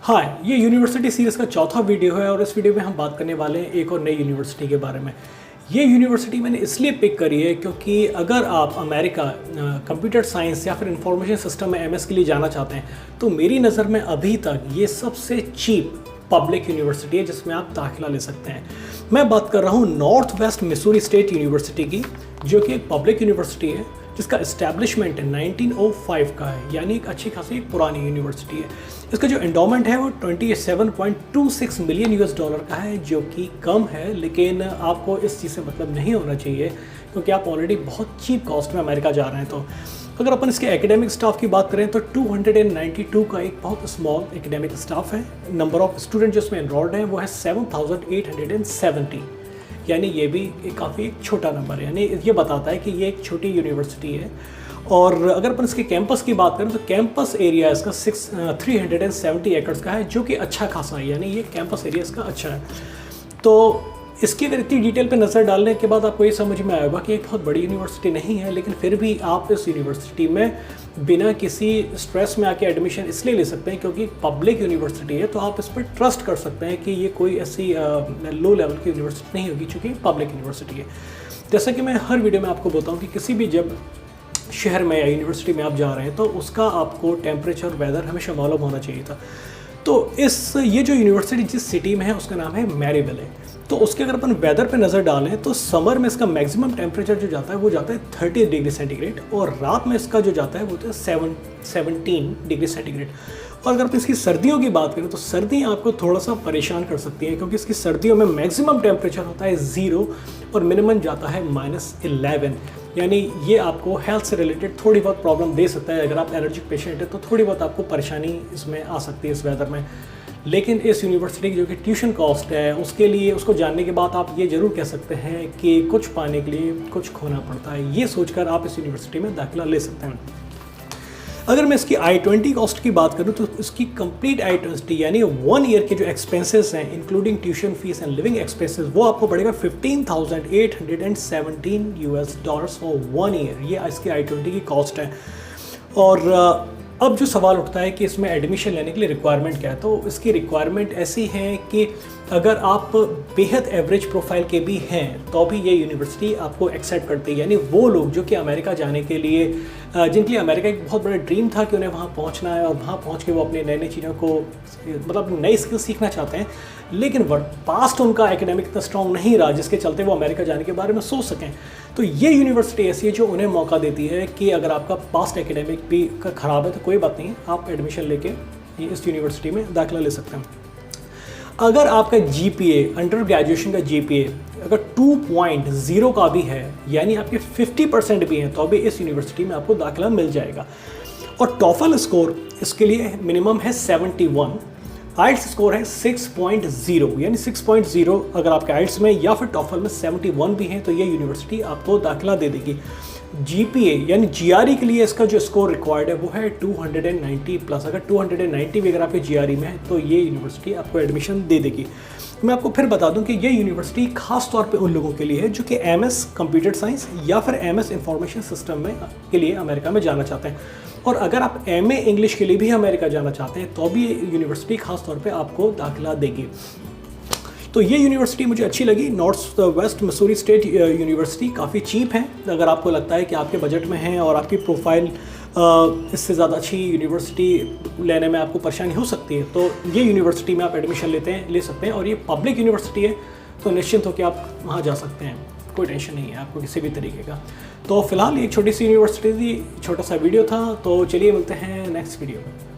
हाय, ये university series का चौथा वीडियो है और इस वीडियो में हम बात करने वाले हैं एक और नई यूनिवर्सिटी के बारे में। ये यूनिवर्सिटी मैंने इसलिए पिक करी है क्योंकि अगर आप अमेरिका कंप्यूटर साइंस या फिर इंफॉर्मेशन सिस्टम में एमएस के लिए जाना चाहते हैं तो मेरी नज़र में अभी तक ये सबसे चीप पब्लिक यूनिवर्सिटी है जिसमें आप दाखिला ले सकते हैं। मैं बात कर रहा हूँ north west Missouri state university की, जो कि एक पब्लिक यूनिवर्सिटी है जिसका इस्टेब्लिशमेंट 1905 का है, यानी एक अच्छी खासी एक पुरानी यूनिवर्सिटी है। इसका जो एंडोमेंट है वो 27.26 मिलियन यूएस डॉलर का है, जो कि कम है, लेकिन आपको इस चीज़ से मतलब नहीं होना चाहिए क्योंकि आप ऑलरेडी बहुत चीप कॉस्ट में अमेरिका जा रहे हैं। तो अगर अपन इसके एकेडमिक स्टाफ की बात करें तो 292 का एक बहुत स्मॉल एकेडमिक स्टाफ है। नंबर ऑफ स्टूडेंट जिसमें एनरोल्ड हैं वो है 7870, यानी ये भी काफ़ी एक छोटा नंबर है, यानी ये बताता है कि ये एक छोटी यूनिवर्सिटी है। और अगर अपन इसके कैंपस की बात करें तो कैंपस एरिया इसका 370 एकड़ का है, जो कि अच्छा खासा है, यानी ये कैंपस एरिया इसका अच्छा है। तो इसकी अगर इतनी डिटेल पे नज़र डालने के बाद आपको ये समझ में आएगा कि एक बहुत बड़ी यूनिवर्सिटी नहीं है, लेकिन फिर भी आप इस यूनिवर्सिटी में बिना किसी स्ट्रेस में आके एडमिशन इसलिए ले सकते हैं क्योंकि पब्लिक यूनिवर्सिटी है, तो आप इस पर ट्रस्ट कर सकते हैं कि ये कोई ऐसी लो लेवल की यूनिवर्सिटी नहीं होगी, चूँकि पब्लिक यूनिवर्सिटी है। जैसा कि मैं हर वीडियो में आपको बताऊँ कि किसी भी जब शहर में या यूनिवर्सिटी में आप जा रहे हैं तो उसका आपको टेम्परेचर वेदर हमेशा मालूम होना चाहिए था। तो ये जो यूनिवर्सिटी जिस सिटी में है उसका नाम है मैरीविल है। तो उसके अगर अपन वेदर पे नज़र डालें तो समर में इसका मैक्सिमम टेम्परेचर जो जाता है वो जाता है 30 डिग्री सेंटीग्रेड, और रात में इसका जो जाता है वो तो 17 डिग्री सेंटीग्रेड। और अगर अपन इसकी सर्दियों की बात करें तो सर्दियाँ आपको थोड़ा सा परेशान कर सकती हैं क्योंकि इसकी सर्दियों में मैक्सिमम टेम्परेचर होता है 0 और मिनिमम जाता है -11, यानी ये आपको हेल्थ से रिलेटेड थोड़ी बहुत प्रॉब्लम दे सकता है। अगर आप एलर्जिक पेशेंट है तो थोड़ी बहुत आपको परेशानी इसमें आ सकती है इस वेदर में। लेकिन इस यूनिवर्सिटी की जो कि ट्यूशन कॉस्ट है उसके लिए, उसको जानने के बाद आप ये ज़रूर कह सकते हैं कि कुछ पाने के लिए कुछ खोना पड़ता है। ये सोचकर आप इस यूनिवर्सिटी में दाखिला ले सकते हैं। अगर मैं इसकी I-20 कॉस्ट की बात करूं तो इसकी कंप्लीट I-20 यानी 1 ईयर के जो एक्सपेंसेस हैं including tuition fees and living expenses, वो आपको पड़ेगा $15,817 फॉर 1 ईयर। ये इसकी I-20 की कॉस्ट है। और अब जो सवाल उठता है कि इसमें एडमिशन लेने के लिए रिक्वायरमेंट क्या है, तो इसकी रिक्वायरमेंट ऐसी है कि अगर आप बेहद एवरेज प्रोफाइल के भी हैं तो भी ये यूनिवर्सिटी आपको एक्सेप्ट करती है। यानी वो लोग जो कि अमेरिका जाने के लिए, जिनके लिए अमेरिका एक बहुत बड़ा ड्रीम था कि उन्हें वहाँ पहुँचना है और वहाँ पहुँच के वो अपने नई नई चीज़ों को, मतलब नई स्किल सीखना चाहते हैं, लेकिन पास्ट उनका एकेडमिक इतना स्ट्रॉन्ग नहीं रहा जिसके चलते वो अमेरिका जाने के बारे में सोच सकें। तो ये यूनिवर्सिटी ऐसी है जो उन्हें मौका देती है कि अगर आपका पास्ट एकेडमिक भी ख़राब है तो कोई बात नहीं, आप एडमिशन लेके इस यूनिवर्सिटी में दाखिला ले सकते हैं। अगर आपका GPA, अंडर ग्रेजुएशन का GPA अगर 2.0 का भी है, यानी आपके 50% भी हैं, तो अभी इस यूनिवर्सिटी में आपको दाखिला मिल जाएगा। और टॉफल स्कोर इसके लिए मिनिमम है 71, आइल्स स्कोर है 6.0, यानी 6.0 अगर आपके आइल्स में या फिर टॉफल में 71 भी हैं तो ये यूनिवर्सिटी आपको दाखिला दे देगी। GPA यानी GRE के लिए इसका जो स्कोर रिक्वायर्ड है वो है 290 प्लस। अगर 290 भी अगर आपके GRE में है तो ये यूनिवर्सिटी आपको एडमिशन दे देगी। मैं आपको फिर बता दूं कि ये यूनिवर्सिटी खास तौर पे उन लोगों के लिए है जो कि MS कंप्यूटर साइंस या फिर MS इंफॉर्मेशन सिस्टम में के लिए अमेरिका में जाना चाहते हैं। और अगर आप MA इंग्लिश के लिए भी अमेरिका जाना चाहते हैं तो भी ये यूनिवर्सिटी खास तौर पे आपको दाखिला देगी। तो ये यूनिवर्सिटी मुझे अच्छी लगी। North west Missouri state university काफ़ी चीप है। अगर आपको लगता है कि आपके बजट में है और आपकी प्रोफाइल इससे ज़्यादा अच्छी यूनिवर्सिटी लेने में आपको परेशानी हो सकती है तो ये यूनिवर्सिटी में आप एडमिशन ले सकते हैं। और ये पब्लिक यूनिवर्सिटी है तो निश्चिंत होकर आप वहाँ जा सकते हैं, कोई टेंशन नहीं है आपको किसी भी तरीके का। तो फिलहाल ये छोटी सी यूनिवर्सिटी थी, छोटा सा वीडियो था, तो चलिए मिलते हैं नेक्स्ट वीडियो में।